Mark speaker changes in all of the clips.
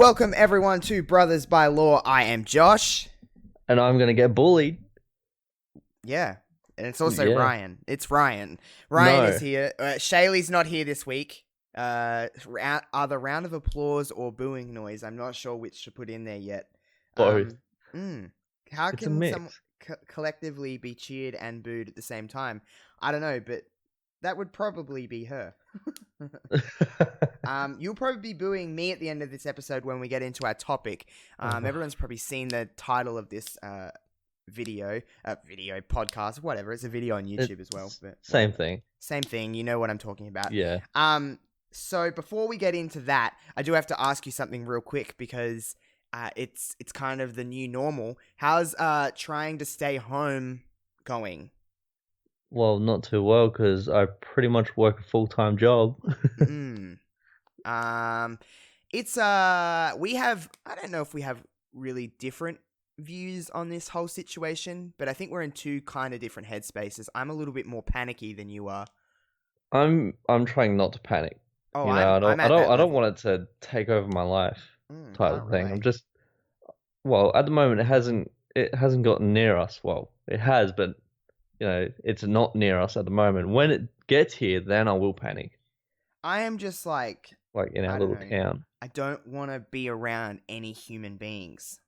Speaker 1: Welcome everyone to Brothers by Law. I am Josh.
Speaker 2: And I'm going to get bullied.
Speaker 1: Yeah. And it's also
Speaker 2: Yeah.
Speaker 1: Ryan. It's Ryan. Ryan
Speaker 2: No.
Speaker 1: is here. Shaylee's not here this week. Either round of applause or booing noise. I'm not sure which to put in there yet.
Speaker 2: Both.
Speaker 1: How
Speaker 2: It's a
Speaker 1: can
Speaker 2: mix.
Speaker 1: some collectively be cheered and booed at the same time? I don't know, but that would probably be her. You'll probably be booing me at the end of this episode when we get into our topic. Everyone's probably seen the title of this video podcast, whatever. It's a video on YouTube as well. But
Speaker 2: Same thing.
Speaker 1: Same thing. You know what I'm talking about.
Speaker 2: Yeah.
Speaker 1: So before we get into that, I do have to ask you something real quick because it's kind of the new normal. How's trying to stay home going?
Speaker 2: Well, not too well because I pretty much work a full-time job.
Speaker 1: It's we have, I don't know if we have really different views on this whole situation, but I think we're in two kind of different headspaces. I'm a little bit more panicky than you are.
Speaker 2: I'm trying not to panic.
Speaker 1: Oh,
Speaker 2: I
Speaker 1: I'm at that
Speaker 2: don't
Speaker 1: level.
Speaker 2: want it to take over my life type
Speaker 1: oh,
Speaker 2: of thing.
Speaker 1: right.
Speaker 2: I'm just at the moment it hasn't gotten near us. Well, it has, but it's not near us at the moment. When it gets here, then I will panic.
Speaker 1: I am just like
Speaker 2: in our little town.
Speaker 1: I don't want to be around any human beings.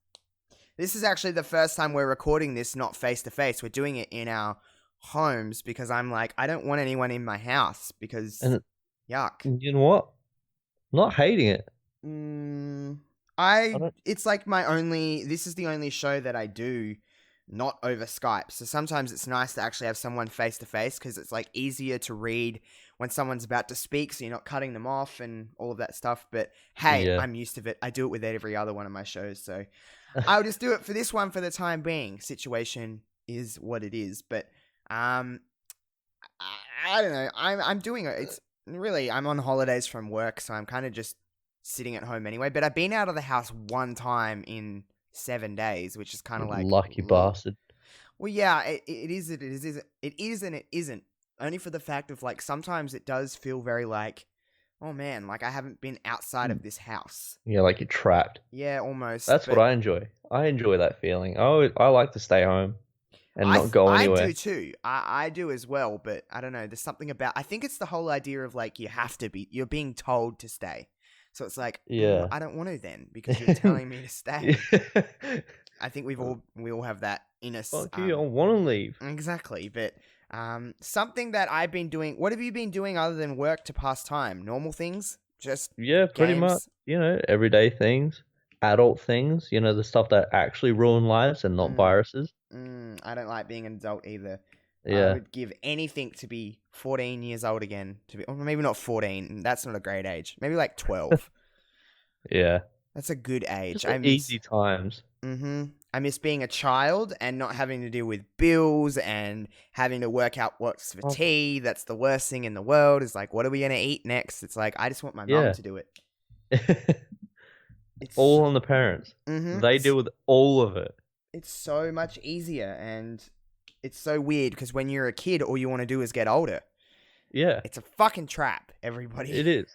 Speaker 1: This is actually the first time we're recording this not face to face. We're doing it in our homes because I'm like, I don't want anyone in my house because yuck.
Speaker 2: You know what? I'm not hating it.
Speaker 1: It's like this is the only show that I do not over Skype. So sometimes it's nice to actually have someone face to face because it's like easier to read when someone's about to speak, so you're not cutting them off and all of that stuff. But hey,
Speaker 2: Yeah.
Speaker 1: I'm used to it. I do it with every other one of my shows, so I'll just do it for this one for the time being. Situation is what it is, but I don't know. I'm doing it. It's really, I'm on holidays from work, so I'm kind of just sitting at home anyway. But I've been out of the house one time in 7 days, which is kind of like
Speaker 2: lucky bastard.
Speaker 1: Well, yeah, it is and it isn't. Only for the fact of like sometimes it does feel very like, oh man, like I haven't been outside of this house.
Speaker 2: Yeah, like you're trapped.
Speaker 1: Yeah, almost.
Speaker 2: That's what I enjoy. I enjoy that feeling. I like to stay home and not go anywhere.
Speaker 1: I do too. I do as well, but I don't know. There's something about. I think it's the whole idea of like you're being told to stay. So it's like,
Speaker 2: yeah,
Speaker 1: I don't want to then because you're telling me to stay. I think we all have that in us.
Speaker 2: Fuck you, I want to leave.
Speaker 1: Exactly, but something that I've been doing. What have you been doing other than work to pass time? Normal things, just
Speaker 2: pretty much. Everyday things, adult things. The stuff that actually ruin lives and not viruses.
Speaker 1: I don't like being an adult either.
Speaker 2: Yeah.
Speaker 1: I would give anything to be 14 years old again. Or maybe not 14. That's not a great age. Maybe like 12.
Speaker 2: Yeah.
Speaker 1: That's a good age.
Speaker 2: Just easy times.
Speaker 1: I miss being a child and not having to deal with bills and having to work out what's for tea. That's the worst thing in the world. Is like, what are we going to eat next? It's like, I just want my mum to do it.
Speaker 2: It's all on the parents. They deal with all of it.
Speaker 1: It's so much easier, and it's so weird because when you're a kid, all you want to do is get older.
Speaker 2: Yeah.
Speaker 1: It's a fucking trap, everybody.
Speaker 2: It is.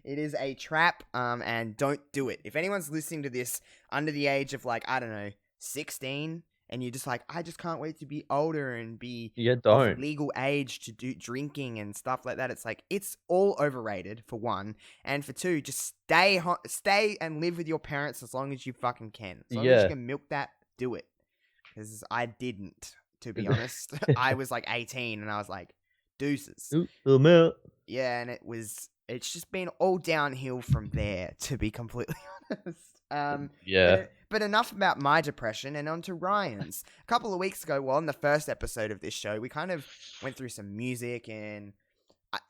Speaker 1: It is a trap, and don't do it. If anyone's listening to this under the age of, like, I don't know, 16, and you're just like, I just can't wait to be older and be of legal age to do drinking and stuff like that. It's like, it's all overrated, for one. And for two, just stay and live with your parents as long as you fucking can. As long as you can milk that, do it. Because I didn't, to be honest. I was like 18 and I was like, deuces. Yeah, and it's just been all downhill from there, to be completely honest. But enough about my depression and on to Ryan's. A couple of weeks ago, on the first episode of this show, we kind of went through some music, and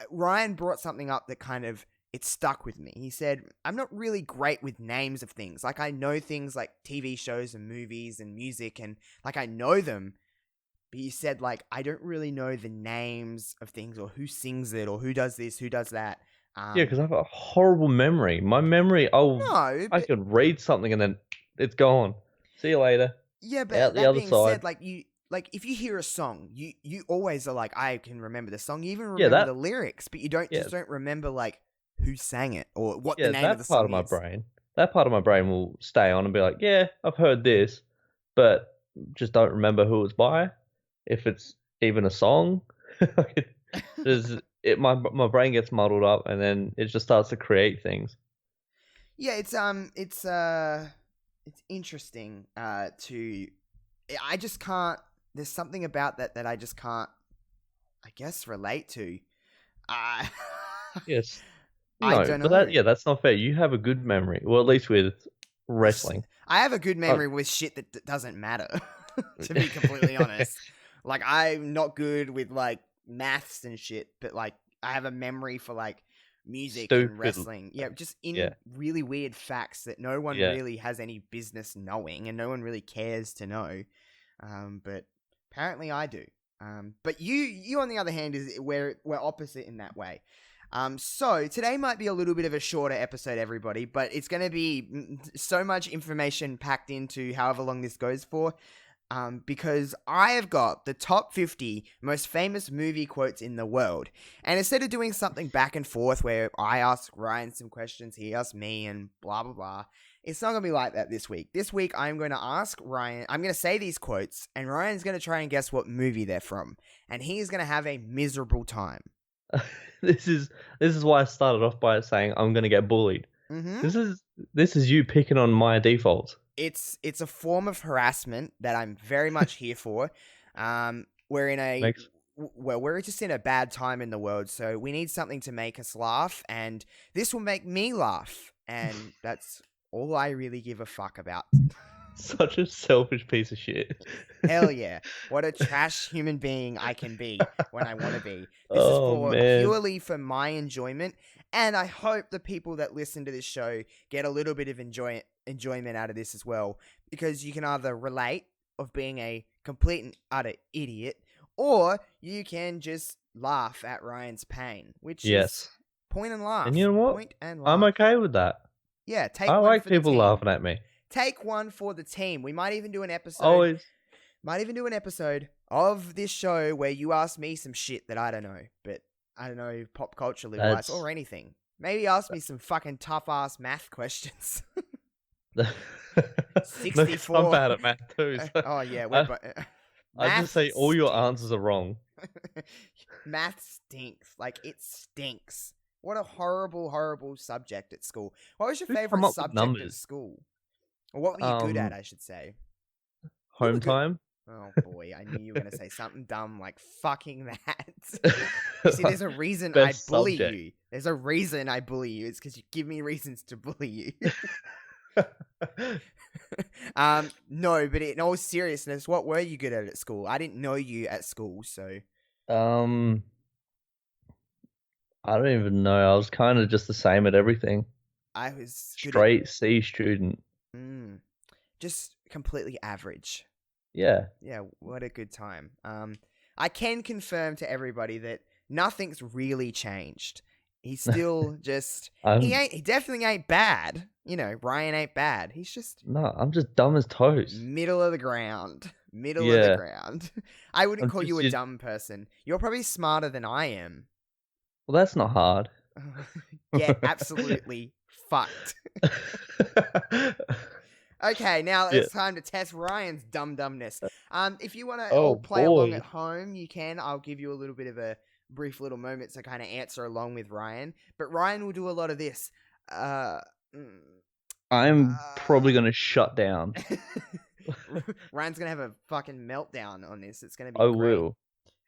Speaker 1: Ryan brought something up that kind of, it stuck with me. He said, I'm not really great with names of things. Like, I know things like TV shows and movies and music, and like I know them. But he said, like, I don't really know the names of things or who sings it or who does this, who does that.
Speaker 2: Yeah, because I have a horrible memory. My memory, I could read something and then it's gone. See you later.
Speaker 1: Yeah, but
Speaker 2: out
Speaker 1: that
Speaker 2: the other
Speaker 1: being
Speaker 2: side.
Speaker 1: said, like if you hear a song, you always are like, I can remember the song. You even remember the lyrics, but you don't remember like who sang it or what the name of the song is.
Speaker 2: that part of my brain will stay on and be like, yeah, I've heard this, but just don't remember who it's by. If it's even a song, my brain gets muddled up, and then it just starts to create things.
Speaker 1: Yeah, it's interesting. I just can't. There's something about that I just can't, I guess, relate to. Uh,
Speaker 2: Yes.
Speaker 1: I
Speaker 2: No,
Speaker 1: don't
Speaker 2: but
Speaker 1: know.
Speaker 2: that's not fair. You have a good memory. Well, at least with wrestling.
Speaker 1: I have a good memory with shit that doesn't matter, to be completely honest. Like, I'm not good with, like, maths and shit, but, like, I have a memory for, like, music and
Speaker 2: Stupid.
Speaker 1: wrestling. Yeah, just in
Speaker 2: Yeah.
Speaker 1: really weird facts that no one
Speaker 2: Yeah.
Speaker 1: really has any business knowing and no one really cares to know. But apparently I do. But you on the other hand, we're opposite in that way. So today might be a little bit of a shorter episode, everybody, but it's going to be so much information packed into however long this goes for. Because I have got the top 50 most famous movie quotes in the world. And instead of doing something back and forth where I ask Ryan some questions, he asks me, and blah, blah, blah, it's not going to be like that this week. This week, I'm going to ask Ryan, I'm going to say these quotes, and Ryan's going to try and guess what movie they're from. And he's going to have a miserable time.
Speaker 2: This is why I started off by saying I'm going to get bullied.
Speaker 1: Mm-hmm.
Speaker 2: This is you picking on my defaults.
Speaker 1: It's a form of harassment that I'm very much here for. We're just in a bad time in the world, so we need something to make us laugh, and this will make me laugh, and that's all I really give a fuck about.
Speaker 2: Such a selfish piece of shit.
Speaker 1: Hell yeah. What a trash human being I can be when I want to be. This is purely for my enjoyment, and I hope the people that listen to this show get a little bit of enjoyment out of this as well, because you can either relate of being a complete and utter idiot, or you can just laugh at Ryan's pain, which is point and laugh.
Speaker 2: And you know what?
Speaker 1: Point and laugh.
Speaker 2: I'm okay with that.
Speaker 1: Yeah,
Speaker 2: I like people laughing at me.
Speaker 1: Take one for the team. We might even do an episode.
Speaker 2: Always.
Speaker 1: Might even do an episode of this show where you ask me some shit that I don't know, but I don't know, pop culture wise or anything. Maybe ask me some fucking tough ass math questions. 64.
Speaker 2: I'm bad at math too. So
Speaker 1: oh yeah,
Speaker 2: I just say all your answers are wrong.
Speaker 1: Math stinks. Like, it stinks. What a horrible, horrible subject at school. What was your favorite subject at school? Or what were you good at, I should say?
Speaker 2: Home time.
Speaker 1: Oh boy, I knew you were going to say something dumb like fucking that. You see, there's a reason I bully you. There's a reason I bully you. It's because you give me reasons to bully you. No, but in all seriousness, what were you good at school? I didn't know you at school, so.
Speaker 2: I don't even know. I was kind of just the same at everything.
Speaker 1: I was
Speaker 2: straight C student.
Speaker 1: Just completely average.
Speaker 2: Yeah.
Speaker 1: Yeah, what a good time. I can confirm to everybody that nothing's really changed. He's still just he definitely ain't bad. You know, Ryan ain't bad. He's just
Speaker 2: I'm just dumb as toast.
Speaker 1: Middle of the ground. Middle of the ground. I wouldn't call you a dumb person. You're probably smarter than I am.
Speaker 2: Well, that's not hard.
Speaker 1: Yeah, absolutely fucked. Okay, now it's time to test Ryan's dumbness. If you want to play along at home, you can. I'll give you a little bit of a brief little moment to kind of answer along with Ryan. But Ryan will do a lot of this.
Speaker 2: I'm probably going to shut down.
Speaker 1: Ryan's going to have a fucking meltdown on this. It's going to be great.
Speaker 2: Will.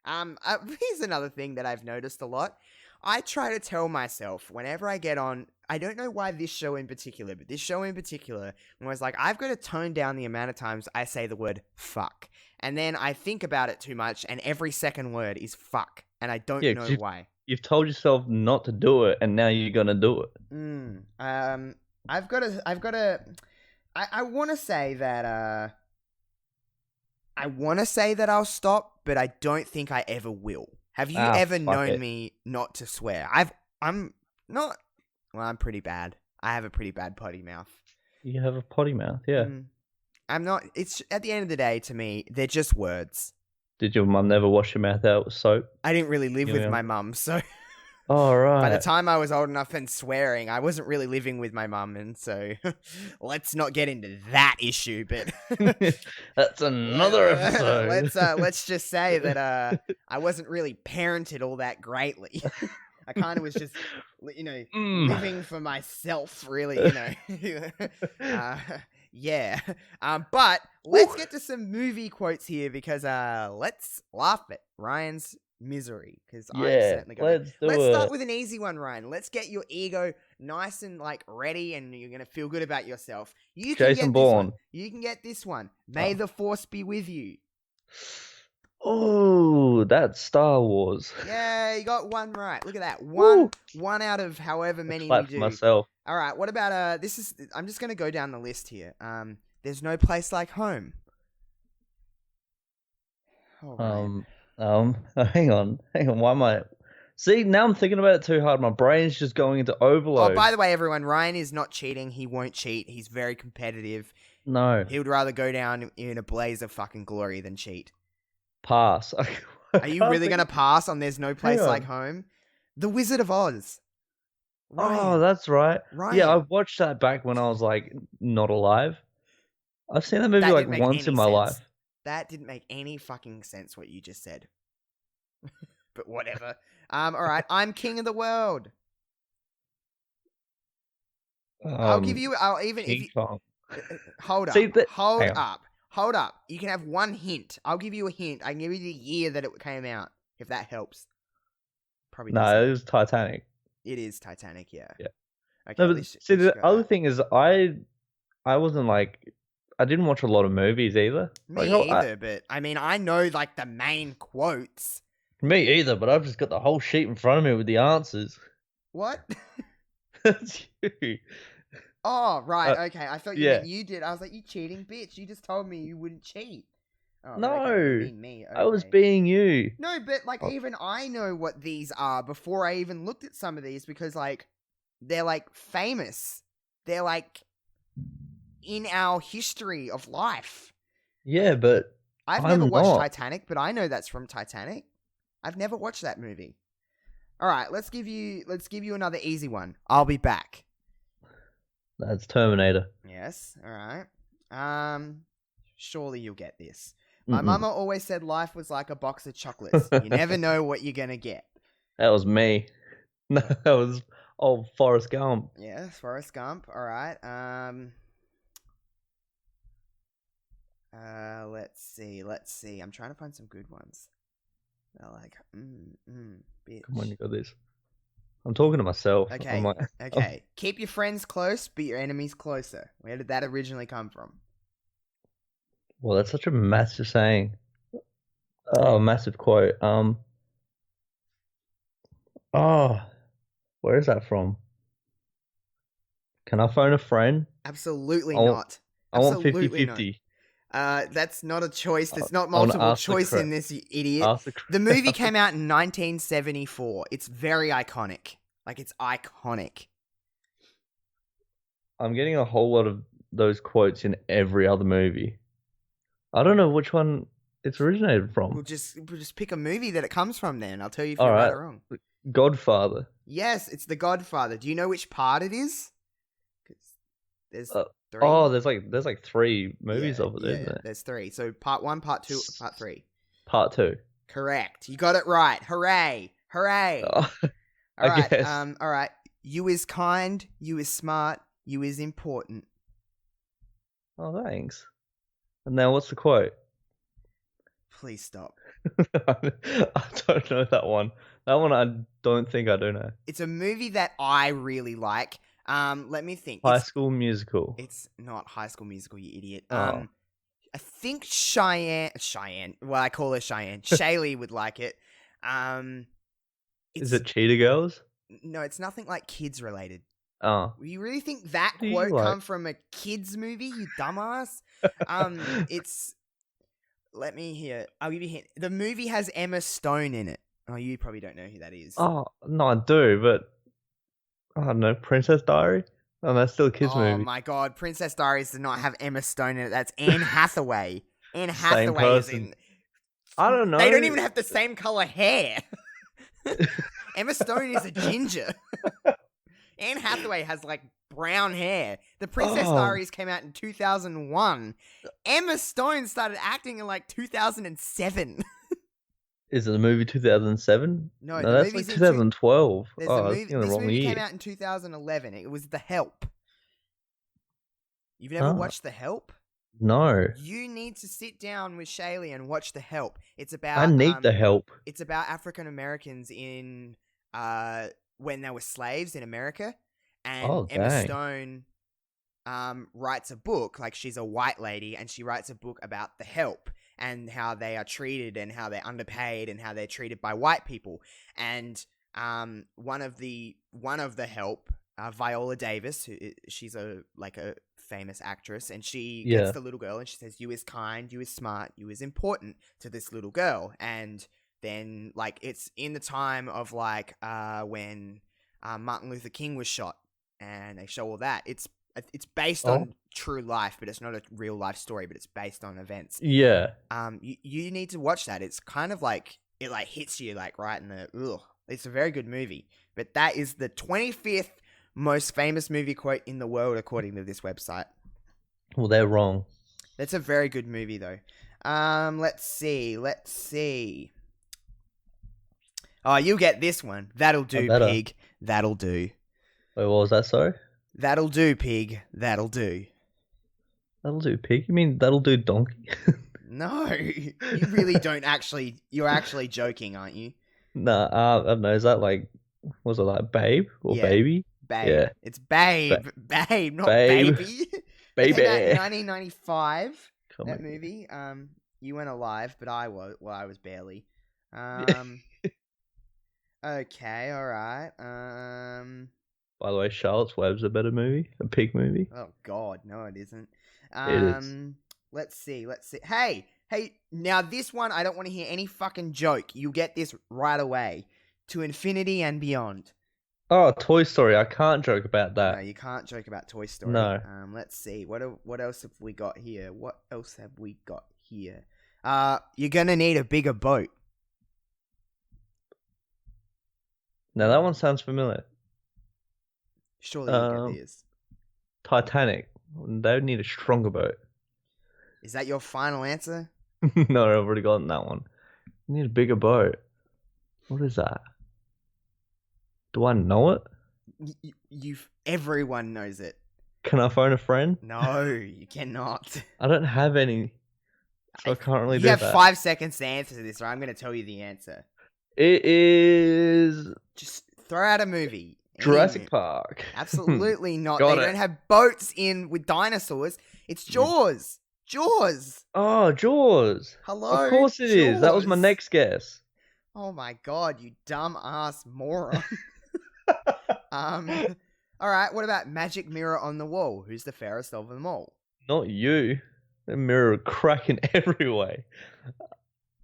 Speaker 1: Here's another thing that I've noticed a lot. I try to tell myself whenever I get on, I don't know why this show in particular, but this show in particular, I was like, I've got to tone down the amount of times I say the word fuck. And then I think about it too much, and every second word is fuck. And I don't know why.
Speaker 2: You've told yourself not to do it, and now you're going to do it.
Speaker 1: I want to say that, I'll stop, but I don't think I ever will. Have you ever known me not to swear? I'm pretty bad. I have a pretty bad potty mouth.
Speaker 2: You have a potty mouth, yeah.
Speaker 1: I'm not. It's at the end of the day, to me, they're just words.
Speaker 2: Did your mum never wash your mouth out with soap?
Speaker 1: I didn't really live with my mum, so
Speaker 2: All
Speaker 1: By the
Speaker 2: right.
Speaker 1: time I was old enough and swearing, I wasn't really living with my mum, and so let's not get into that issue. But
Speaker 2: That's another episode.
Speaker 1: let's just say that I wasn't really parented all that greatly. I kind of was just living for myself, really. Uh, yeah. But let's get to some movie quotes here because let's laugh at Ryan's misery because I'm
Speaker 2: Yeah,
Speaker 1: certainly going to.
Speaker 2: let's do
Speaker 1: Let's start
Speaker 2: it.
Speaker 1: with an easy one, Ryan. Let's get your ego nice and like ready, and you're gonna feel good about yourself. You can
Speaker 2: Jason
Speaker 1: get this one.
Speaker 2: Bourne.
Speaker 1: You can get this one. May
Speaker 2: Oh.
Speaker 1: the force be with you.
Speaker 2: Oh, that's Star Wars.
Speaker 1: Yeah, you got one right. Look at that.
Speaker 2: Woo.
Speaker 1: One out of however many we
Speaker 2: Clap for
Speaker 1: do.
Speaker 2: myself.
Speaker 1: All right. What about this is I'm just going to go down the list here. There's no place like home. Oh, Ryan.
Speaker 2: Hang on. Why am I? See, now I'm thinking about it too hard. My brain's just going into overload.
Speaker 1: Oh, by the way, everyone, Ryan is not cheating. He won't cheat. He's very competitive.
Speaker 2: No.
Speaker 1: He would rather go down in a blaze of fucking glory than cheat.
Speaker 2: Pass.
Speaker 1: Are you really going to pass on There's No Place Like Home? The Wizard of Oz.
Speaker 2: Ryan. Oh, that's right.
Speaker 1: Ryan.
Speaker 2: Yeah, I watched that back when I was like not alive. I've seen that movie like once in my life.
Speaker 1: That didn't make any fucking sense what you just said. But whatever. All right. I'm king of the world. I'll give you. I'll even
Speaker 2: King
Speaker 1: if you
Speaker 2: Kong.
Speaker 1: hold up. Hold up. You can have one hint. I'll give you a hint. I can give you the year that it came out, if that helps. Probably doesn't.
Speaker 2: No, it was Titanic.
Speaker 1: It is Titanic, yeah.
Speaker 2: Yeah.
Speaker 1: Okay.
Speaker 2: No, but see, the other thing is, I wasn't like, I didn't watch a lot of movies either.
Speaker 1: Me either, but I mean, I know like the main quotes.
Speaker 2: Me either, but I've just got the whole sheet in front of me with the answers.
Speaker 1: What?
Speaker 2: That's you.
Speaker 1: Oh, right. Okay. I thought you meant you did. I was like, you cheating bitch. You just told me you wouldn't cheat. Oh,
Speaker 2: no.
Speaker 1: Okay. Me. Okay.
Speaker 2: I was being you.
Speaker 1: No, but like even I know what these are before I even looked at some of these because like they're like famous. They're like in our history of life.
Speaker 2: Yeah, but
Speaker 1: I've never watched Titanic, but I know that's from Titanic. I've never watched that movie. All right, let's give you another easy one. I'll be back.
Speaker 2: That's Terminator.
Speaker 1: Yes. All right. Surely you'll get this. My mama always said life was like a box of chocolates. You never know what you're gonna get.
Speaker 2: That was me. No, that was old Forrest Gump.
Speaker 1: Yeah, Forrest Gump. All right. Let's see. I'm trying to find some good ones. They're like, bitch.
Speaker 2: Come on, you got this. I'm talking to myself.
Speaker 1: Okay.
Speaker 2: Like,
Speaker 1: okay. Keep your friends close, but your enemies closer. Where did that originally come from?
Speaker 2: Well, that's such a massive saying. Oh, massive quote. Oh, where is that from? Can I phone a friend?
Speaker 1: Absolutely not.
Speaker 2: I want 50-50.
Speaker 1: That's not a choice. There's not multiple choice in this, you idiot. The movie came out in 1974. It's very iconic. Like, it's iconic.
Speaker 2: I'm getting a whole lot of those quotes in every other movie. I don't know which one it's originated from.
Speaker 1: We'll just pick a movie that it comes from then. I'll tell you if you're right or wrong.
Speaker 2: Godfather.
Speaker 1: Yes, it's The Godfather. Do you know which part it is? There's 3.
Speaker 2: Oh, there's like 3 movies of it, isn't there?
Speaker 1: There's 3. So part 1, part 2, part 3.
Speaker 2: Part 2.
Speaker 1: Correct. You got it right. Hooray. Hooray.
Speaker 2: Oh,
Speaker 1: all right.
Speaker 2: guess.
Speaker 1: All right. You is kind, you is smart, you is important.
Speaker 2: Oh, thanks. And now what's the quote?
Speaker 1: Please stop.
Speaker 2: I don't know that one. That one I don't think I do know.
Speaker 1: It's a movie that I really like. Let me think.
Speaker 2: High School Musical.
Speaker 1: It's not High School Musical, you idiot.
Speaker 2: Oh.
Speaker 1: I think Cheyenne. Well, I call her Cheyenne. Shaylee would like it.
Speaker 2: Is it Cheetah Girls?
Speaker 1: No, it's nothing like kids related.
Speaker 2: Oh.
Speaker 1: You really think that quote come from a kids movie, you dumbass? It's. Let me hear. I'll give you a hint. The movie has Emma Stone in it. Oh, you probably don't know who that is.
Speaker 2: Oh, no, I do, but I don't know. Princess Diary? Oh, that's still a kids movie.
Speaker 1: Oh my god, Princess Diaries does not have Emma Stone in it. That's Anne Hathaway. Anne Hathaway is in.
Speaker 2: I don't know.
Speaker 1: They don't even have the same color hair. Emma Stone is a ginger. Anne Hathaway has like brown hair. The Princess Diaries came out in 2001. Emma Stone started acting in like 2007.
Speaker 2: Is it the movie 2007?
Speaker 1: No,
Speaker 2: No,
Speaker 1: the
Speaker 2: that's like
Speaker 1: movie's in
Speaker 2: 2012.
Speaker 1: There's
Speaker 2: Oh,
Speaker 1: a
Speaker 2: I was
Speaker 1: movie.
Speaker 2: thinking the
Speaker 1: This
Speaker 2: wrong
Speaker 1: movie
Speaker 2: year.
Speaker 1: came out in 2011. It was The Help. You've never
Speaker 2: Ah,
Speaker 1: watched The Help?
Speaker 2: no.
Speaker 1: You need to sit down with Shaylee and watch The Help. It's
Speaker 2: I
Speaker 1: about
Speaker 2: need the help.
Speaker 1: it's about African Americans in when they were slaves in America, and
Speaker 2: Oh,
Speaker 1: Emma
Speaker 2: dang.
Speaker 1: Stone writes a book. Like, she's a white lady, and she writes a book about The Help and how they are treated and how they're underpaid and how they're treated by white people. And one of the Help, Viola Davis, she's a famous actress, and she gets
Speaker 2: Yeah.
Speaker 1: the little girl and she says, "You is kind, you is smart, you is important," to this little girl. And then, like, it's in the time of like when Martin Luther King was shot, and they show all that. It's based on true life, but it's not a real life story, but it's based on events.
Speaker 2: Yeah.
Speaker 1: You need to watch that. It's kind of like, it like hits you like right in the ugh. It's a very good movie. But that is the 25th most famous movie quote in the world, according to this website.
Speaker 2: Well, they're wrong.
Speaker 1: That's a very good movie, though. Let's see. Oh, you'll get this one. That'll do, pig. That'll do.
Speaker 2: Wait, what was that, sorry?
Speaker 1: That'll do, pig. That'll do.
Speaker 2: That'll do, pig? You mean that'll do, donkey?
Speaker 1: No, you really don't actually. You're actually joking, aren't you?
Speaker 2: Nah, I don't know. Is that like, was it like babe or baby?
Speaker 1: Babe.
Speaker 2: Yeah.
Speaker 1: It's babe. Babe, not
Speaker 2: Babe.
Speaker 1: baby.
Speaker 2: Baby.
Speaker 1: It came out in 1995.
Speaker 2: Come
Speaker 1: that
Speaker 2: on.
Speaker 1: movie. You weren't alive, but I was. Well, I was barely. Okay, all right.
Speaker 2: By the way, Charlotte's Web's a better movie, a pig movie.
Speaker 1: Oh God, no, it isn't.
Speaker 2: It is.
Speaker 1: Let's see. Hey, now this one, I don't want to hear any fucking joke. You get this right away. To Infinity and Beyond.
Speaker 2: Oh, Toy Story. I can't joke about that.
Speaker 1: No, you can't joke about Toy Story.
Speaker 2: No.
Speaker 1: Let's see. What else have we got here? You're gonna need a bigger boat.
Speaker 2: Now that one sounds familiar.
Speaker 1: Surely you get this.
Speaker 2: Titanic. They would need a stronger boat.
Speaker 1: Is that your final answer?
Speaker 2: No, I've already gotten that one. You need a bigger boat. What is that? Do I know it?
Speaker 1: Everyone knows it.
Speaker 2: Can I phone a friend?
Speaker 1: No, you cannot.
Speaker 2: I don't have any, so I can't really do that.
Speaker 1: You have 5 seconds to answer this, or I'm going to tell you the answer.
Speaker 2: It is...
Speaker 1: Just throw out a movie.
Speaker 2: Jurassic Park.
Speaker 1: Absolutely not.
Speaker 2: Got
Speaker 1: They
Speaker 2: it.
Speaker 1: don't have boats in with dinosaurs. It's Jaws. Jaws.
Speaker 2: Oh, Jaws.
Speaker 1: Hello.
Speaker 2: Of course it is. That was my
Speaker 1: Jaws.
Speaker 2: next guess.
Speaker 1: Oh my God, you dumb ass moron. All right. What about Magic Mirror on the Wall? Who's the fairest of them all?
Speaker 2: Not you. The mirror cracking every way.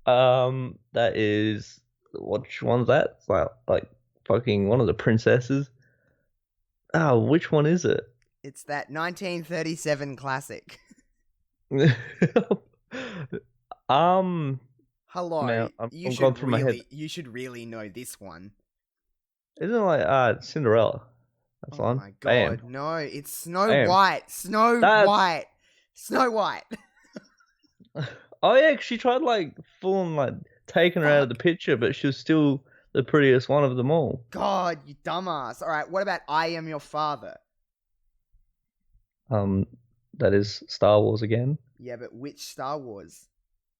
Speaker 2: That is... Which one's that? It's like fucking one of the princesses. Oh, which one is it?
Speaker 1: It's that 1937 classic. Hello.
Speaker 2: Man, I'm
Speaker 1: you
Speaker 2: going through my head.
Speaker 1: You should really know this one.
Speaker 2: Isn't it like Cinderella? That's
Speaker 1: oh
Speaker 2: one.
Speaker 1: My God,
Speaker 2: Bam.
Speaker 1: no! It's Snow
Speaker 2: Bam.
Speaker 1: White. Snow White. Snow White.
Speaker 2: Oh yeah, 'cause she tried like full on like taking her out of the picture, but she was still the prettiest one of them all.
Speaker 1: God, you dumbass! All right, what about I Am Your Father?
Speaker 2: That is Star Wars again.
Speaker 1: Yeah, but which Star Wars?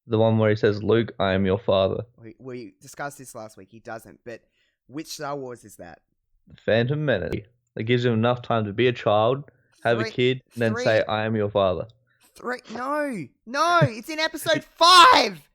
Speaker 2: The one where he says, "Luke, I am your father."
Speaker 1: We discussed this last week. He doesn't. But which Star Wars is that?
Speaker 2: Phantom Menace. That gives him enough time to be a child, have a kid, and then say, "I am your father."
Speaker 1: No, it's in episode 5.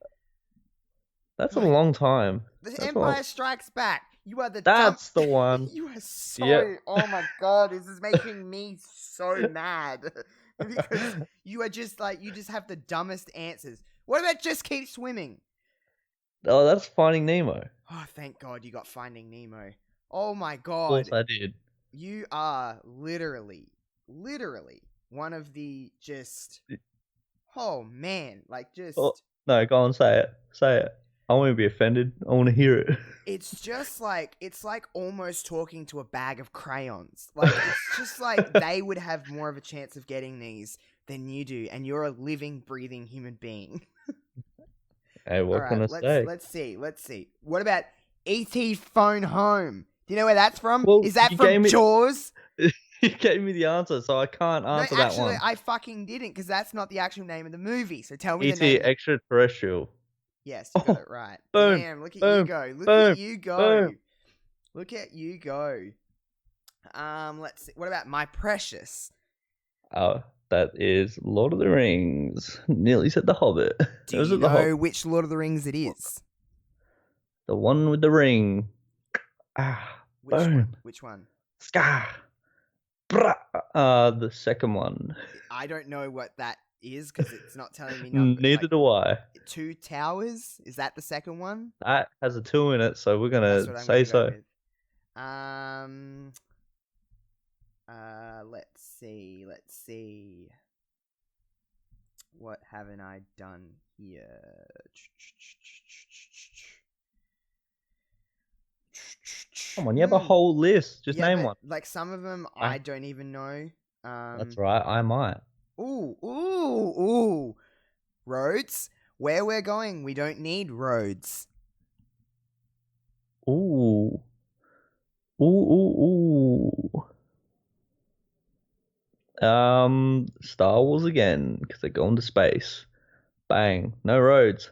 Speaker 2: That's a long time.
Speaker 1: The Empire Strikes Back. You are the.
Speaker 2: That's the one.
Speaker 1: You are so. Yep. Oh my God, this is making me so mad because you are just like you just have the dumbest answers. What about Just Keep Swimming?
Speaker 2: Oh, that's Finding Nemo.
Speaker 1: Oh, thank God you got Finding Nemo. Oh my God.
Speaker 2: Of course I did.
Speaker 1: You are literally one of the just... Oh, man. Like, just...
Speaker 2: Oh, no, go on, say it. Say it. I won't be offended. I want to hear it.
Speaker 1: It's like almost talking to a bag of crayons. Like it's just like they would have more of a chance of getting these than you do, and you're a living, breathing human being.
Speaker 2: Hey,
Speaker 1: All
Speaker 2: what
Speaker 1: right,
Speaker 2: can I say?
Speaker 1: let's see. What about E.T. Phone Home? Do you know where that's from?
Speaker 2: Well,
Speaker 1: Is that
Speaker 2: you
Speaker 1: from
Speaker 2: gave me
Speaker 1: Jaws?
Speaker 2: you gave me the answer, so I can't
Speaker 1: No,
Speaker 2: answer that
Speaker 1: actually,
Speaker 2: one.
Speaker 1: I fucking didn't, because that's not the actual name of the movie. So tell me the
Speaker 2: E.T.
Speaker 1: name.
Speaker 2: extraterrestrial.
Speaker 1: Yes, you got
Speaker 2: Oh,
Speaker 1: it right.
Speaker 2: boom,
Speaker 1: Damn, look at you
Speaker 2: boom,
Speaker 1: go. Look at
Speaker 2: boom,
Speaker 1: you go.
Speaker 2: boom.
Speaker 1: Look at you go. Let's see. What about My Precious?
Speaker 2: Oh, that is Lord of the Rings. Nearly said The Hobbit.
Speaker 1: Do
Speaker 2: It was
Speaker 1: you
Speaker 2: at The Hobbit.
Speaker 1: know which Lord of the Rings it is?
Speaker 2: The one with the ring. Ah,
Speaker 1: Which one?
Speaker 2: boom.
Speaker 1: Which one?
Speaker 2: Scar. The second one.
Speaker 1: I don't know what that is because it's not telling me number.
Speaker 2: Neither
Speaker 1: Like
Speaker 2: do I.
Speaker 1: Two Towers? Is that the second one?
Speaker 2: That has a 2 in it, so we're
Speaker 1: That's
Speaker 2: gonna
Speaker 1: what I'm
Speaker 2: say
Speaker 1: gonna go
Speaker 2: so.
Speaker 1: with. Let's see. Let's see. What haven't I done here?
Speaker 2: Come on, you have a whole list. Just
Speaker 1: Yeah,
Speaker 2: name
Speaker 1: but
Speaker 2: one.
Speaker 1: like some of them I don't even know.
Speaker 2: That's right, I might.
Speaker 1: Ooh. Roads? Where we're going, we don't need roads.
Speaker 2: Ooh. Ooh. Star Wars again, because they're going to space. Bang. No roads.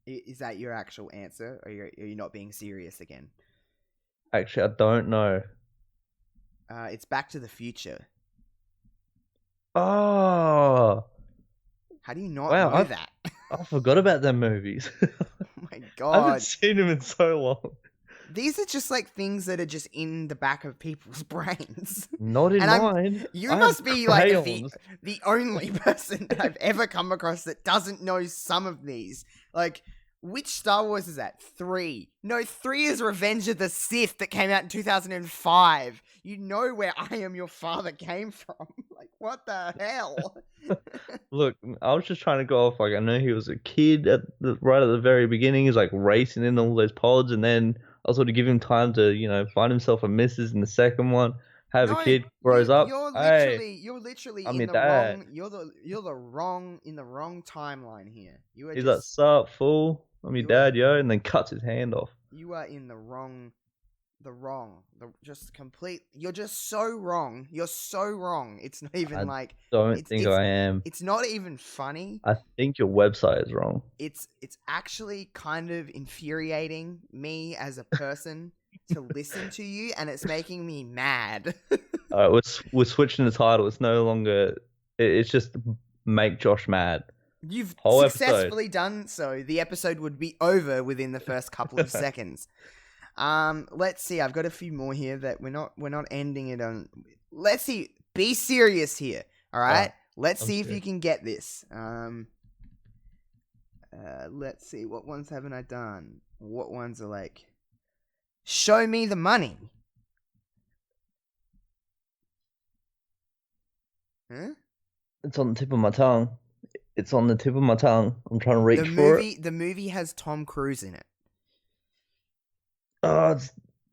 Speaker 1: Is that your actual answer, or are you not being serious again?
Speaker 2: Actually, I don't know.
Speaker 1: It's Back to the Future.
Speaker 2: Oh.
Speaker 1: How do you not
Speaker 2: Wow,
Speaker 1: know that?
Speaker 2: I forgot about them movies.
Speaker 1: Oh my
Speaker 2: I haven't
Speaker 1: god.
Speaker 2: seen them in so long.
Speaker 1: These are just like things that are just in the back of people's brains.
Speaker 2: Not in mine.
Speaker 1: You
Speaker 2: I have
Speaker 1: must be like
Speaker 2: crayons.
Speaker 1: the only person that I've ever come across that doesn't know some of these. Like, which Star Wars is that? 3. No, 3 is Revenge of the Sith that came out in 2005. You know where I Am Your Father came from. Like, what the hell?
Speaker 2: Look, I was just trying to go off. Like, I know he was a kid right at the very beginning. He's like racing in all those pods, and then I was sort of give him time to, find himself a missus in the second one, have a
Speaker 1: No,
Speaker 2: kid, grows up.
Speaker 1: you're
Speaker 2: Hey,
Speaker 1: literally
Speaker 2: I'm
Speaker 1: in
Speaker 2: your
Speaker 1: the
Speaker 2: dad.
Speaker 1: wrong. You're the wrong in the wrong timeline here. You are
Speaker 2: He's like,
Speaker 1: just
Speaker 2: sup, fool? I'm your
Speaker 1: you are
Speaker 2: dad, yo, and then cuts his hand off.
Speaker 1: you are in just complete. You're just so wrong. You're so wrong. It's not even
Speaker 2: I
Speaker 1: like
Speaker 2: don't think I am.
Speaker 1: it's not even funny.
Speaker 2: I think your website is wrong.
Speaker 1: It's actually kind of infuriating me as a person to listen to you, and it's making me mad.
Speaker 2: All right, we're switching the title. It's no longer. It's just make Josh mad.
Speaker 1: You've
Speaker 2: Whole
Speaker 1: successfully done so. The episode would be over within the first couple of seconds. Let's see. I've got a few more here that we're not ending it on. Let's see. Be serious here. All right. Let's see if you can get this. Let's see. What ones haven't I done? What ones are like? Show me the money. Huh?
Speaker 2: It's on the tip of my tongue. It's on the tip of my tongue. I'm trying to reach for it.
Speaker 1: The movie has Tom Cruise in it.
Speaker 2: Oh,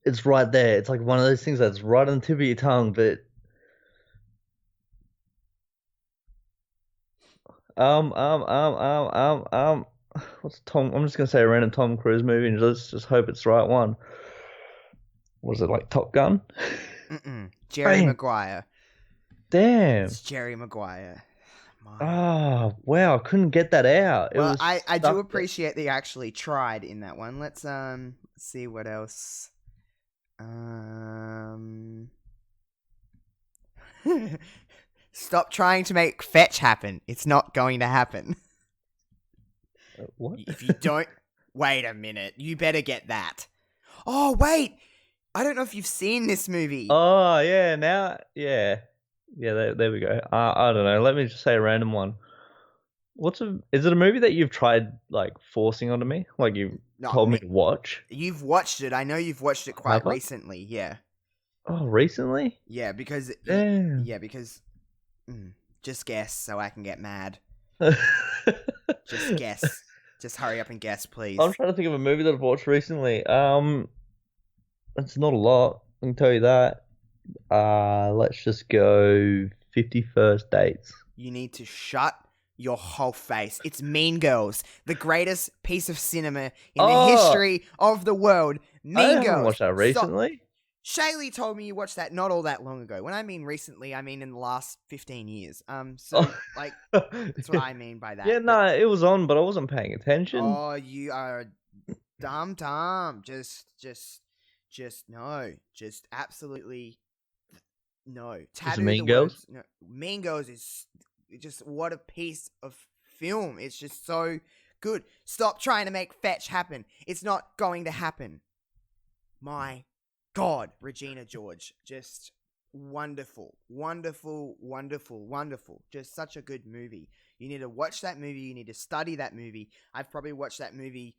Speaker 2: it's right there. It's like one of those things that's right on the tip of your tongue, but what's Tom? I'm just gonna say a random Tom Cruise movie and let's just hope it's the right one. Was it like Top Gun?
Speaker 1: Jerry Maguire.
Speaker 2: Damn.
Speaker 1: It's Jerry Maguire.
Speaker 2: Oh, wow, I couldn't get that out.
Speaker 1: Well, I do appreciate that you actually tried in that one. Let's see what else. Stop trying to make fetch happen. It's not going to happen.
Speaker 2: What?
Speaker 1: If you don't... Wait a minute. You better get that. Oh, wait! I don't know if you've seen this movie.
Speaker 2: Oh, yeah, now... Yeah. Yeah, there we go. I don't know. Let me just say a random one. Is it a movie that you've tried, like, forcing onto me? Like, you've told me to watch?
Speaker 1: You've watched it. I know you've watched it quite recently, yeah.
Speaker 2: Oh, recently?
Speaker 1: Yeah, because...
Speaker 2: Damn.
Speaker 1: Yeah, because... just guess so I can get mad. Just guess. Just hurry up and guess, please.
Speaker 2: I'm trying to think of a movie that I've watched recently. It's not a lot. I can tell you that. Let's just go 51st Dates.
Speaker 1: You need to shut your whole face. It's Mean Girls, the greatest piece of cinema in the history of the world. Mean Girls.
Speaker 2: I haven't watched that recently.
Speaker 1: Shaylee told me you watched that not all that long ago. When I mean recently, I mean in the last 15 years. So like that's what I mean by that.
Speaker 2: Yeah, no, it was on, but I wasn't paying attention.
Speaker 1: Oh, you are dumb. Just no. Just absolutely no.
Speaker 2: Is it Mean Girls?
Speaker 1: No. Mean Girls is just what a piece of film. It's just so good. Stop trying to make fetch happen. It's not going to happen. My God, Regina George, just wonderful. Just such a good movie. You need to watch that movie. You need to study that movie. I've probably watched that movie.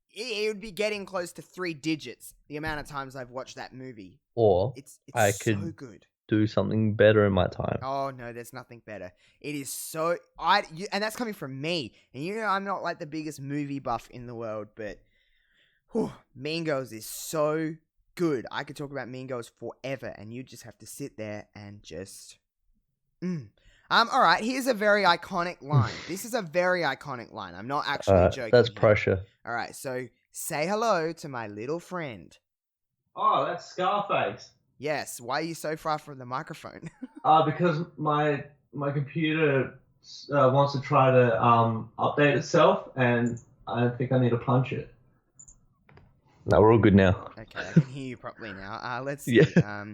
Speaker 1: It would be getting close to 3 digits, the amount of times I've watched that movie.
Speaker 2: Or
Speaker 1: it's
Speaker 2: I
Speaker 1: so
Speaker 2: could
Speaker 1: good.
Speaker 2: Do something better in my time.
Speaker 1: Oh no, there's nothing better. It is so and that's coming from me. And I'm not like the biggest movie buff in the world, but Mean Girls is so good. I could talk about Mean Girls forever, and you just have to sit there and just. All right. Here's a very iconic line. This is a very iconic line. I'm not actually joking.
Speaker 2: That's
Speaker 1: here.
Speaker 2: pressure.
Speaker 1: All right. So say hello to my little friend.
Speaker 2: Oh, that's Scarface.
Speaker 1: Yes. Why are you so far from the microphone?
Speaker 2: Because my computer wants to try to update itself, and I think I need to punch it. No, we're all good now.
Speaker 1: Okay, I can hear you properly now. Let's see.
Speaker 2: Yeah.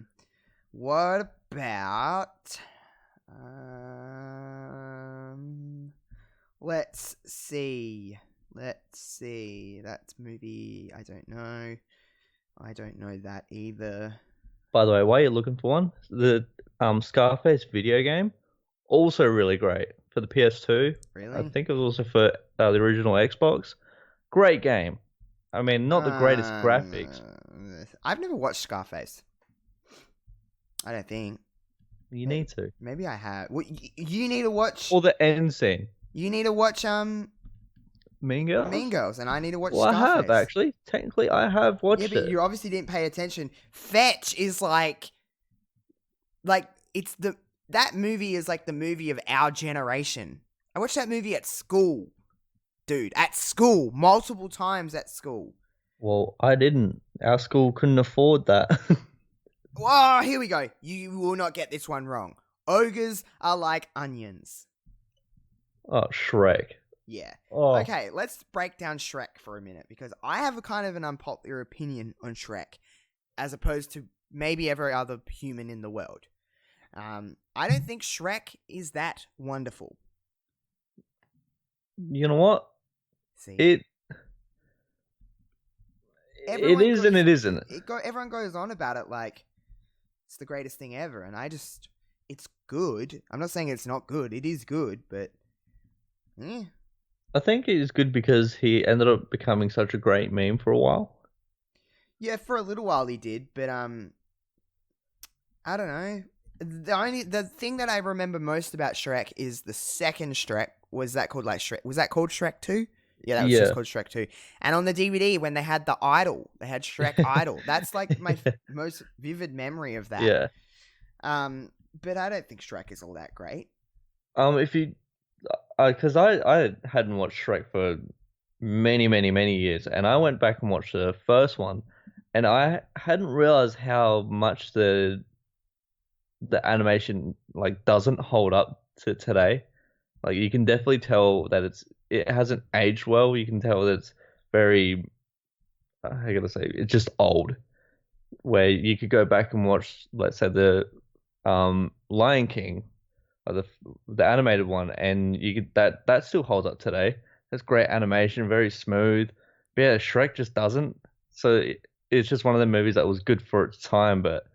Speaker 1: What about... let's see. That's movie... I don't know. I don't know that either.
Speaker 2: By the way, while you're looking for one, the Scarface video game, also really great for the PS2.
Speaker 1: Really?
Speaker 2: I think it was also for the original Xbox. Great game. I mean, not the greatest graphics.
Speaker 1: I've never watched Scarface. I don't think.
Speaker 2: You need to.
Speaker 1: Maybe I have. Well, you need to watch...
Speaker 2: Or the end scene.
Speaker 1: You need to watch
Speaker 2: Mean Girls?
Speaker 1: Mean Girls, and I need to watch
Speaker 2: Scarface.
Speaker 1: Scarface.
Speaker 2: I have, actually. Technically, I have watched it.
Speaker 1: Yeah, but you obviously didn't pay attention. Fetch is like it's that movie is like the movie of our generation. I watched that movie at school. Dude, at school. Multiple times at school.
Speaker 2: Well, I didn't. Our school couldn't afford that.
Speaker 1: Whoa, here we go. You will not get this one wrong. Ogres are like onions.
Speaker 2: Oh, Shrek.
Speaker 1: Yeah.
Speaker 2: Oh.
Speaker 1: Okay, let's break down Shrek for a minute, because I have a kind of an unpopular opinion on Shrek, as opposed to maybe every other human in the world. I don't think Shrek is that wonderful.
Speaker 2: You know what?
Speaker 1: See,
Speaker 2: it is and it isn't.
Speaker 1: Everyone goes on about it like it's the greatest thing ever, and it's good. I'm not saying it's not good. It is good, but yeah.
Speaker 2: I think it is good because he ended up becoming such a great meme for a while.
Speaker 1: Yeah, for a little while he did, but I don't know. The thing that I remember most about Shrek is the second Shrek. Was that called Shrek? Was that called Shrek 2? Yeah, that was just called Shrek 2. And on the DVD, when they had the Idol, they had Shrek Idol. That's like my most vivid memory of that.
Speaker 2: Yeah.
Speaker 1: But I don't think Shrek is all that great.
Speaker 2: If you, because I hadn't watched Shrek for many years, and I went back and watched the first one, and I hadn't realized how much the animation doesn't hold up to today. Like, you can definitely tell that it hasn't aged well. You can tell that it's very, how you gotta say, it's just old. Where you could go back and watch, let's say, the Lion King, or the animated one, and you could that still holds up today. That's great animation, very smooth. But yeah, Shrek just doesn't. So it's just one of the movies that was good for its time, but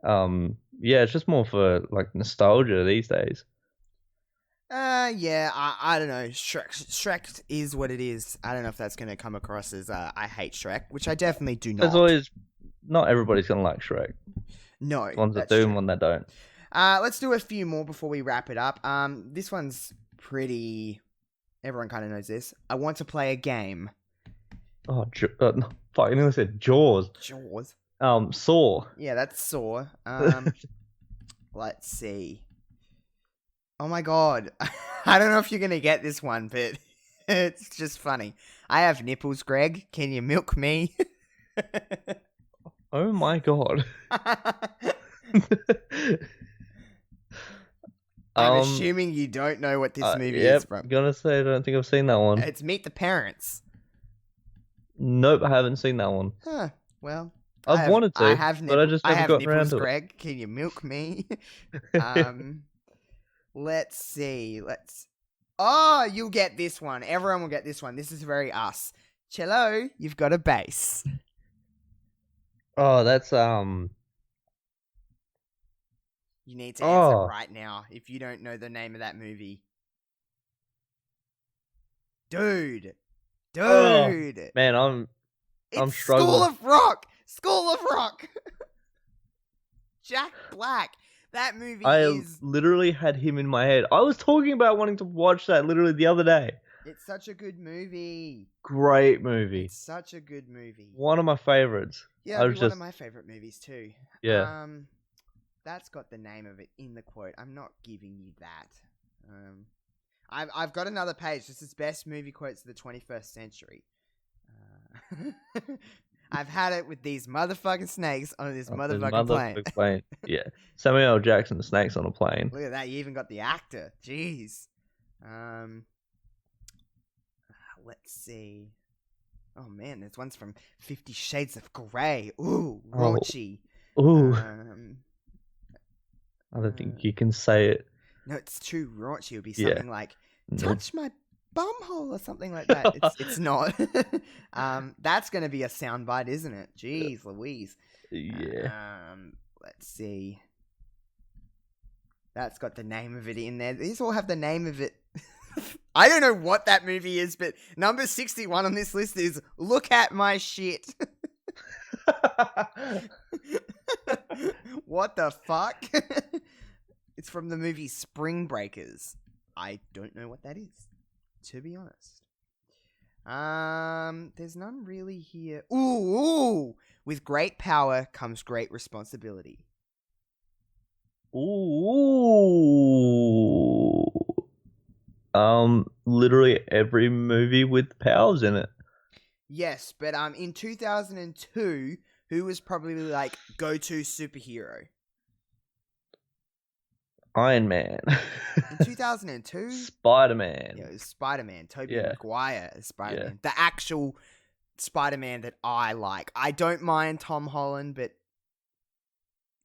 Speaker 2: yeah, it's just more for nostalgia these days.
Speaker 1: Yeah, I don't know. Shrek is what it is. I don't know if that's going to come across as I hate Shrek, which I definitely do not.
Speaker 2: There's always, not everybody's going to like Shrek.
Speaker 1: No.
Speaker 2: Ones that do and ones that don't.
Speaker 1: Let's do a few more before we wrap it up. This one's pretty... Everyone kind of knows this. I want to play a game.
Speaker 2: Oh, no, fuck! I nearly said Jaws.
Speaker 1: Jaws.
Speaker 2: Saw.
Speaker 1: Yeah, that's Saw. Let's see. Oh my god. I don't know if you're gonna get this one, but it's just funny. I have nipples, Greg. Can you milk me?
Speaker 2: Oh my god.
Speaker 1: I'm assuming you don't know what this movie is from.
Speaker 2: Gonna say I don't think I've seen that one.
Speaker 1: It's Meet the Parents.
Speaker 2: Nope, I haven't seen that one.
Speaker 1: Huh. Well,
Speaker 2: I've wanted to, but I just never got around to it.
Speaker 1: Greg. Can you milk me? Let's see. Oh, you'll get this one. Everyone will get this one. This is very us. Cello, you've got a bass.
Speaker 2: Oh, that's
Speaker 1: You need to answer right now if you don't know the name of that movie. Dude.
Speaker 2: Man, I'm struggling.
Speaker 1: School of Rock. Jack Black. That movie
Speaker 2: literally had him in my head. I was talking about wanting to watch that literally the other day.
Speaker 1: It's such a good movie.
Speaker 2: Great movie.
Speaker 1: It's such a good movie.
Speaker 2: One of my favorites.
Speaker 1: Yeah, one of my favorite movies too.
Speaker 2: Yeah.
Speaker 1: That's got the name of it in the quote. I'm not giving you that. I've got another page. This is best movie quotes of the 21st century. I've had it with these motherfucking snakes on this motherfucking plane.
Speaker 2: Yeah. Samuel L. Jackson, the snakes on a plane.
Speaker 1: Look at that. You even got the actor. Jeez. Let's see. Oh man, there's ones from 50 Shades of Grey. Ooh, raunchy.
Speaker 2: Ooh. I don't think you can say it.
Speaker 1: No, it's too raunchy. It would be something like, touch my bumhole or something like that. It's not. That's going to be a soundbite, isn't it? Jeez Louise.
Speaker 2: Yeah.
Speaker 1: Let's see. That's got the name of it in there. These all have the name of it. I don't know what that movie is, but number 61 on this list is Look at My Shit. What the fuck? It's from the movie Spring Breakers. I don't know what that is, to be honest. There's none really here. Ooh. With great power comes great responsibility.
Speaker 2: Ooh. Literally every movie with powers in it.
Speaker 1: Yes, but in 2002, who was probably like go-to superhero?
Speaker 2: Iron Man.
Speaker 1: In 2002?
Speaker 2: Spider-Man.
Speaker 1: Yeah, it was Spider-Man. Tobey Maguire as Spider-Man. Yeah. The actual Spider-Man that I like. I don't mind Tom Holland, but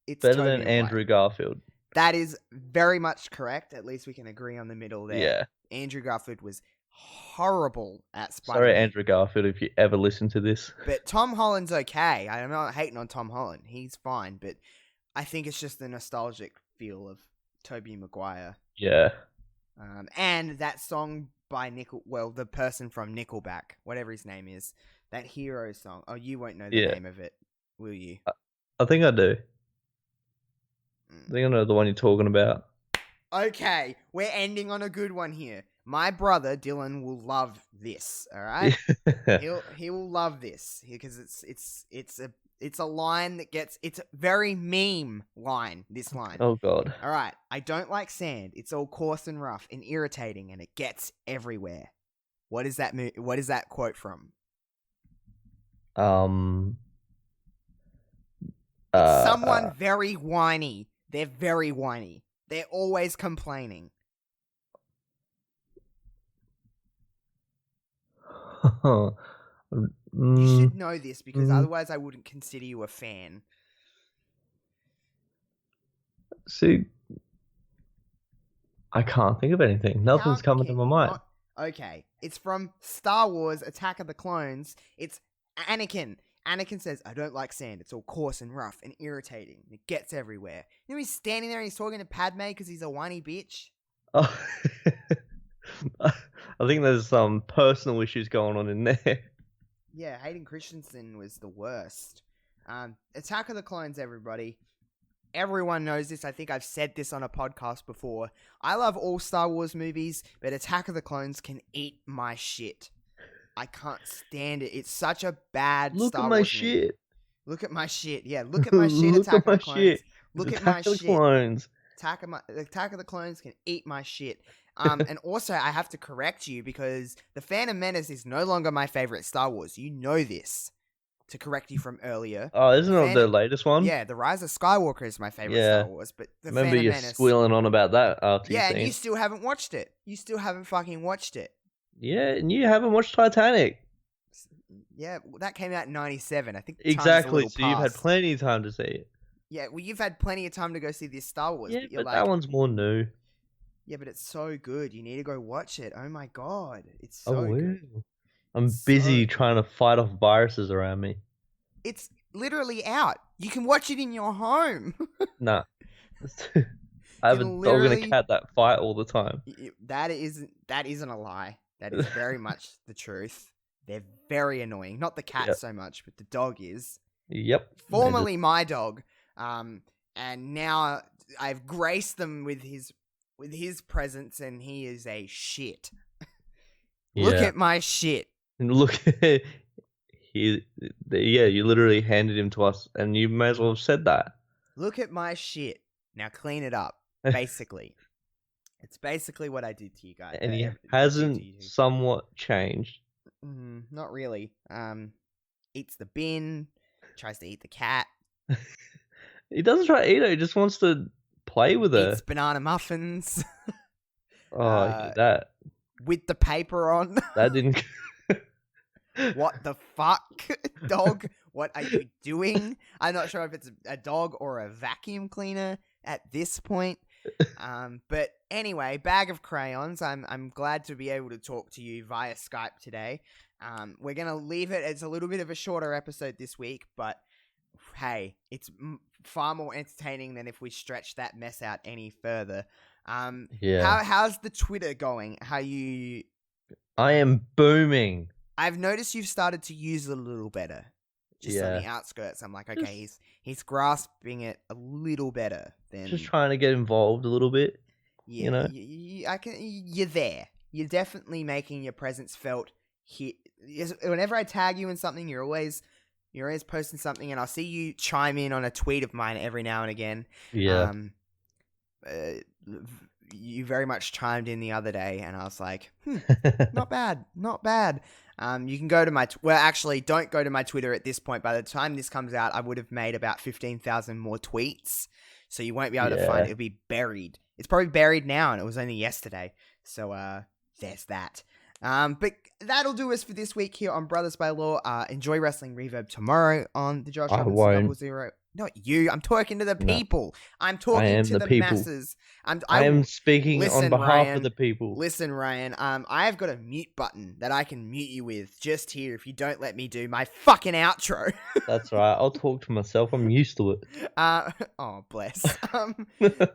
Speaker 1: it's
Speaker 2: better than Andrew Garfield.
Speaker 1: That is very much correct. At least we can agree on the middle there.
Speaker 2: Yeah.
Speaker 1: Andrew Garfield was horrible at Spider-Man.
Speaker 2: Sorry, Andrew Garfield, if you ever listen to this.
Speaker 1: But Tom Holland's okay. I'm not hating on Tom Holland. He's fine. But I think it's just the nostalgic feel of Tobey Maguire.
Speaker 2: Yeah.
Speaker 1: And that song by the person from Nickelback, whatever his name is, that Hero song. Oh, you won't know the name of it, will you?
Speaker 2: I think I do. I think I know the one you're talking about.
Speaker 1: Okay, we're ending on a good one here. My brother Dylan will love this. All right, he will love this because it's a line that it's a very meme line. This line.
Speaker 2: Oh god.
Speaker 1: All right, I don't like sand. It's all coarse and rough and irritating, and it gets everywhere. What is that? What is that quote from? It's someone very whiny. They're very whiny. They're always complaining. You should know this because otherwise I wouldn't consider you a fan.
Speaker 2: See, I can't think of anything. Nothing's coming to my mind.
Speaker 1: Okay, it's from Star Wars Attack of the Clones. It's Anakin. Anakin says, I don't like sand. It's all coarse and rough and irritating. It gets everywhere. You know, he's standing there and he's talking to Padme because he's a whiny bitch.
Speaker 2: Oh. I think there's some personal issues going on in there.
Speaker 1: Yeah, Hayden Christensen was the worst. Attack of the Clones, everybody. everyone knows this. I think I've said this on a podcast before. I love all Star Wars movies, but Attack of the Clones can eat my shit. I can't stand it. It's such a bad Star Wars movie. Look at my shit. Yeah, look at my shit. Attack of the Clones. Look at my shit. Attack of the Clones can eat my shit. And also, I have to correct you because The Phantom Menace is no longer my favorite Star Wars. You know this. To correct you from earlier.
Speaker 2: Oh, isn't it the latest one?
Speaker 1: Yeah, The Rise of Skywalker is my favorite Star Wars, but The
Speaker 2: Remember
Speaker 1: Phantom
Speaker 2: you
Speaker 1: Menace...
Speaker 2: squealing on about that after
Speaker 1: and you still haven't watched it. You still haven't fucking watched it.
Speaker 2: Yeah, and you haven't watched Titanic.
Speaker 1: Yeah, that came out in 97. I think
Speaker 2: exactly, so you've had plenty of time to see it.
Speaker 1: Yeah, well, you've had plenty of time to go see this Star Wars.
Speaker 2: Yeah, but that one's more new.
Speaker 1: Yeah, but it's so good. You need to go watch it. Oh my god, it's so good.
Speaker 2: I'm busy trying to fight off viruses around me.
Speaker 1: It's literally out. You can watch it in your home.
Speaker 2: Nah. I have a dog and a cat that fight all the time.
Speaker 1: That isn't a lie. That is very much the truth. They're very annoying. Not the cat so much, but the dog is.
Speaker 2: Yep.
Speaker 1: Formerly my dog. And now I've graced them with his presence, and he is a shit. Look at my shit.
Speaker 2: Look at you literally handed him to us, and you may as well have said that.
Speaker 1: Look at my shit. Now clean it up. Basically, it's basically what I did to you guys.
Speaker 2: And he hasn't somewhat changed.
Speaker 1: Not really. Eats the bin. Tries to eat the cat.
Speaker 2: He doesn't try to eat it. He just wants to play with it.
Speaker 1: Eats banana muffins.
Speaker 2: That
Speaker 1: with the paper on.
Speaker 2: That didn't.
Speaker 1: What the fuck, dog? What are you doing? I'm not sure if it's a dog or a vacuum cleaner at this point. But anyway, bag of crayons. I'm glad to be able to talk to you via Skype today. We're gonna leave it. It's a little bit of a shorter episode this week, but hey, it's far more entertaining than if we stretch that mess out any further. How's the Twitter going? I
Speaker 2: am booming.
Speaker 1: I've noticed you've started to use it a little better. Just on the outskirts. I'm like, okay, he's grasping it a little better than
Speaker 2: just trying to get involved a little bit.
Speaker 1: Yeah,
Speaker 2: you know,
Speaker 1: you're there. You're definitely making your presence felt here. Whenever I tag you in something, you're always posting something, and I'll see you chime in on a tweet of mine every now and again.
Speaker 2: Yeah.
Speaker 1: You very much chimed in the other day, and I was like, not bad. You can go to actually, don't go to my Twitter at this point. By the time this comes out, I would have made about 15,000 more tweets, so you won't be able to find it. It'll be buried. It's probably buried now, and it was only yesterday. So, there's that. But that'll do us for this week here on Brothers by Law. Enjoy Wrestling Reverb tomorrow on the Josh Robinson 00. Not you. I'm talking to the people. I'm talking to the masses.
Speaker 2: I am speaking on behalf of the people.
Speaker 1: Listen, Ryan. I have got a mute button that I can mute you with just here if you don't let me do my fucking outro.
Speaker 2: That's right. I'll talk to myself. I'm used to it.
Speaker 1: Oh, bless.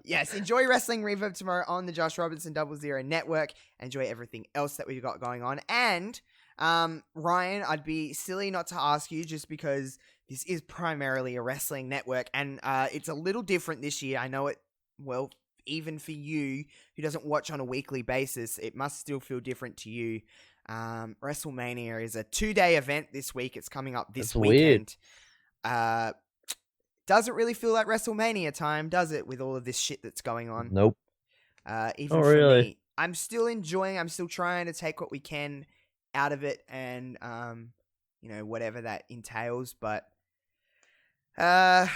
Speaker 1: Yes, enjoy Wrestling Reverb tomorrow on the Josh Robinson 00 Network. Enjoy everything else that we've got going on. And Ryan, I'd be silly not to ask you, just because this is primarily a wrestling network, and it's a little different this year. I know it, well, even for you who doesn't watch on a weekly basis, it must still feel different to you. WrestleMania is a 2-day event this week. It's coming up this weekend. Doesn't really feel like WrestleMania time, does it, with all of this shit that's going on?
Speaker 2: Nope.
Speaker 1: Even for me. I'm still enjoying, I'm still trying to take what we can out of it, and, whatever that entails, but I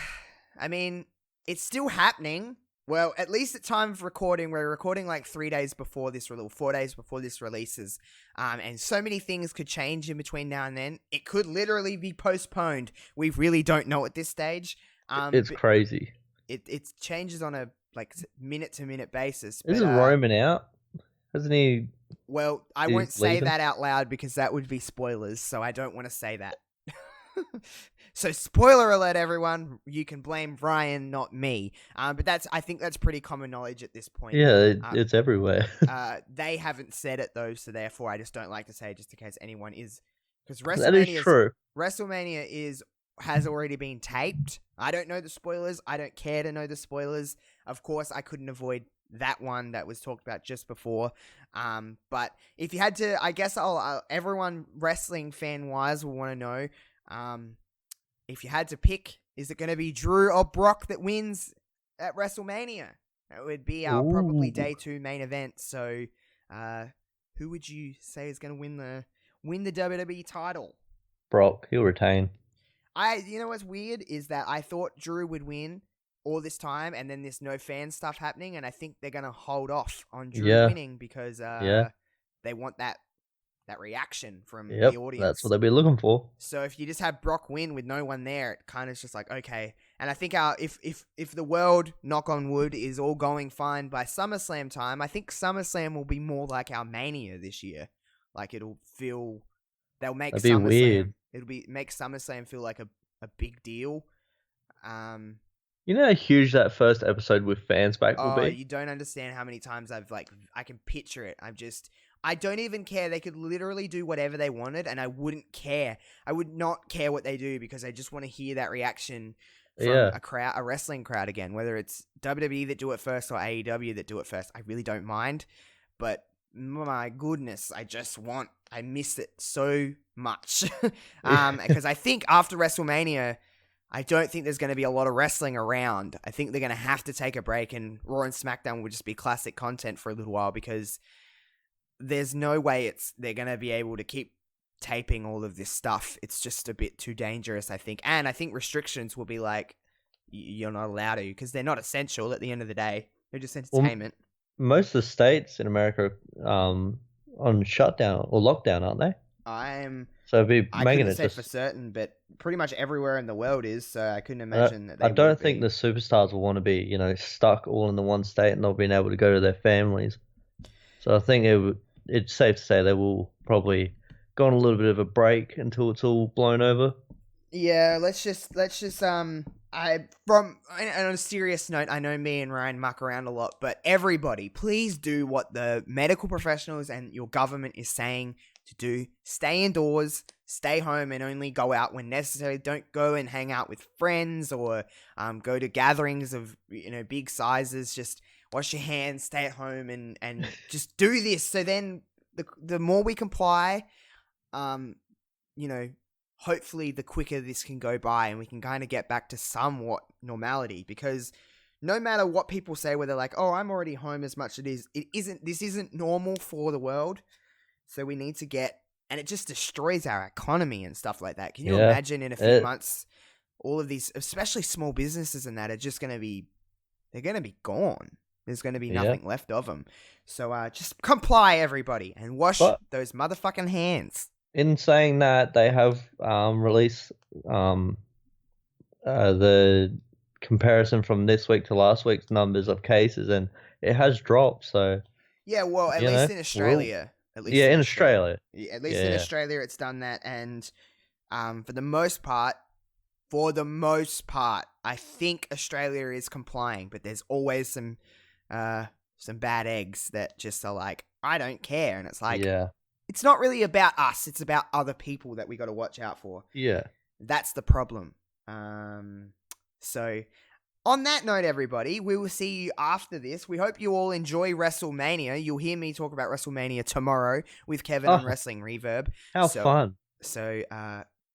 Speaker 1: mean, it's still happening. Well, at least at time of recording, we're recording like 3 days before this, 4 days before this releases. And so many things could change in between now and then. It could literally be postponed. We really don't know at this stage.
Speaker 2: It's crazy.
Speaker 1: It changes on a minute to minute basis.
Speaker 2: Isn't Roman out? Hasn't he?
Speaker 1: Well, I won't say that out loud because that would be spoilers. So I don't want to say that. So spoiler alert, everyone, you can blame Ryan, not me. But I think that's pretty common knowledge at this point.
Speaker 2: Yeah, it's everywhere.
Speaker 1: They haven't said it though, so therefore I just don't like to say it just in case anyone is, because
Speaker 2: that is true.
Speaker 1: WrestleMania is has already been taped. I don't know the spoilers. I don't care to know the spoilers. Of course, I couldn't avoid that one that was talked about just before. But if you had to, I guess everyone wrestling fan wise will want to know, if you had to pick, is it going to be Drew or Brock that wins at WrestleMania? That would be our probably day 2 main event. So, who would you say is going to win the WWE title?
Speaker 2: Brock, he'll retain.
Speaker 1: You know what's weird is that I thought Drew would win all this time, and then there's no fan stuff happening, and I think they're gonna hold off on Drew winning because they want that reaction from the audience.
Speaker 2: That's what they'll be looking for.
Speaker 1: So if you just have Brock win with no one there, it kind of is just like, okay. And I think if the world, knock on wood, is all going fine by SummerSlam time, I think SummerSlam will be more like our Mania this year. Like they'll make
Speaker 2: That'd be
Speaker 1: SummerSlam
Speaker 2: weird.
Speaker 1: Make SummerSlam feel like a big deal.
Speaker 2: You know how huge that first episode with fans back will be?
Speaker 1: You don't understand how many times I can picture it. I don't even care. They could literally do whatever they wanted, and I wouldn't care. I would not care what they do because I just want to hear that reaction from a wrestling crowd again. Whether it's WWE that do it first or AEW that do it first, I really don't mind. But my goodness, I miss it so much. Because I think after WrestleMania, I don't think there's going to be a lot of wrestling around. I think they're going to have to take a break, and Raw and SmackDown will just be classic content for a little while because there's no way they're going to be able to keep taping all of this stuff. It's just a bit too dangerous, I think. And I think restrictions will be like, you're not allowed to because they're not essential at the end of the day. They're just entertainment.
Speaker 2: Well, most of the states in America on shutdown or lockdown, aren't they? So
Speaker 1: I couldn't say for certain, but pretty much everywhere in the world is. So I couldn't imagine that. I
Speaker 2: don't think the superstars will want to be, stuck all in the one state and not being able to go to their families. So I think it's safe to say they will probably go on a little bit of a break until it's all blown over.
Speaker 1: Yeah, let's just on a serious note, I know me and Ryan muck around a lot, but everybody, please do what the medical professionals and your government is saying to do. Stay indoors, stay home, and only go out when necessary. Don't go and hang out with friends or go to gatherings of big sizes. Just wash your hands, stay at home, and just do this. So then the more we comply, hopefully the quicker this can go by and we can kind of get back to somewhat normality, because no matter what people say, where they're like, oh, I'm already home as much as this isn't normal for the world. So we need to and it just destroys our economy and stuff like that. Can you imagine in a few months, all of these, especially small businesses and that, are just going to be gone. There's going to be nothing left of them. So just comply, everybody, and wash those motherfucking hands.
Speaker 2: In saying that, they have released the comparison from this week to last week's numbers of cases, and it has dropped. So
Speaker 1: yeah, well, at least in Australia.
Speaker 2: In Australia.
Speaker 1: Yeah, at least in Australia, it's done that, and for the most part, I think Australia is complying, but there's always some bad eggs that just are like, I don't care, and it's like, it's not really about us; it's about other people that we got to watch out for.
Speaker 2: Yeah,
Speaker 1: that's the problem. So, on that note, everybody, we will see you after this. We hope you all enjoy WrestleMania. You'll hear me talk about WrestleMania tomorrow with Kevin on Wrestling Reverb.
Speaker 2: How fun.
Speaker 1: So,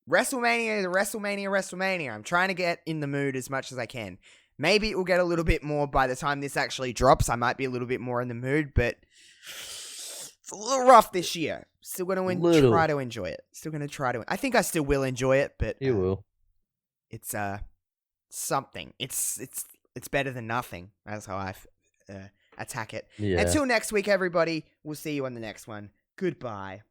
Speaker 1: WrestleMania. I'm trying to get in the mood as much as I can. Maybe it will get a little bit more by the time this actually drops. I might be a little bit more in the mood, but it's a little rough this year. Still going to try to enjoy it. I think I still will enjoy it, but...
Speaker 2: You will.
Speaker 1: It's, something. It's better than nothing. That's how I attack it. Yeah. Until next week, everybody. We'll see you on the next one. Goodbye.